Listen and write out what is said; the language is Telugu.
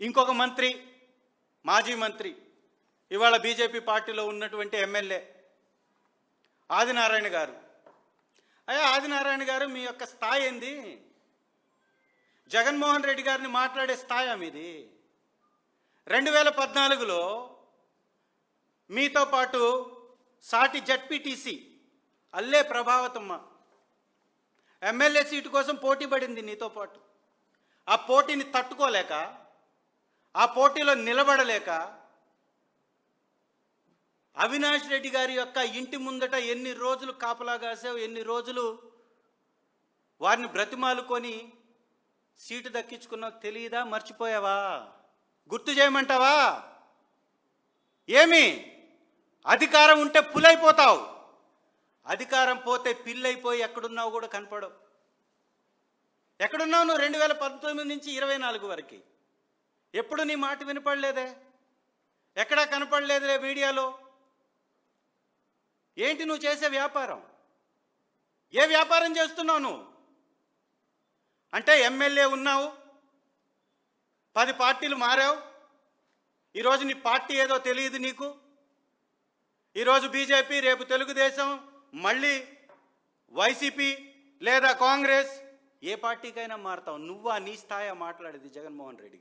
ఇంకొక మంత్రి, మాజీ మంత్రి, ఇవాళ బీజేపీ పార్టీలో ఉన్నటువంటి ఎమ్మెల్యే ఆదినారాయణ గారు. అయ్యా ఆదినారాయణ గారు, మీ యొక్క స్థాయి ఏంది? జగన్మోహన్ రెడ్డి గారిని మాట్లాడే స్థాయి మీది. 2014లో మీతో పాటు సాటి జడ్పీటీసీ అల్లే ప్రభావతమ్మ ఎమ్మెల్యే సీటు కోసం పోటీ పడింది నీతో పాటు. ఆ పోటీని తట్టుకోలేక, ఆ పోటీలో నిలబడలేక అవినాష్ రెడ్డి గారి యొక్క ఇంటి ముందట ఎన్ని రోజులు కాపలా కాసావు, ఎన్ని రోజులు వారిని బ్రతిమాలుకొని సీటు దక్కించుకున్నావు తెలియదా? మర్చిపోయావా? గుర్తు చేయమంటావా? ఏమి అధికారం ఉంటే పులైపోతావు, అధికారం పోతే పిల్లైపోయి ఎక్కడున్నావు కూడా కనపడవు. ఎక్కడున్నావు నువ్వు 2019 నుంచి 24 వరకు? ఎప్పుడు నీ మాట వినపడలేదే, ఎక్కడా కనపడలేదులే మీడియాలో. ఏంటి నువ్వు చేసే వ్యాపారం? ఏ వ్యాపారం చేస్తున్నావు నువ్వు? అంటే ఎమ్మెల్యే ఉన్నావు, 10 పార్టీలు మారావు, ఈరోజు నీ పార్టీ ఏదో తెలియదు నీకు. ఈరోజు బీజేపీ, రేపు తెలుగుదేశం, మళ్ళీ వైసీపీ లేదా కాంగ్రెస్, ఏ పార్టీకైనా మారుతావు. నువ్వా? నీ స్థాయి మాట్లాడేది జగన్మోహన్ రెడ్డి గారు.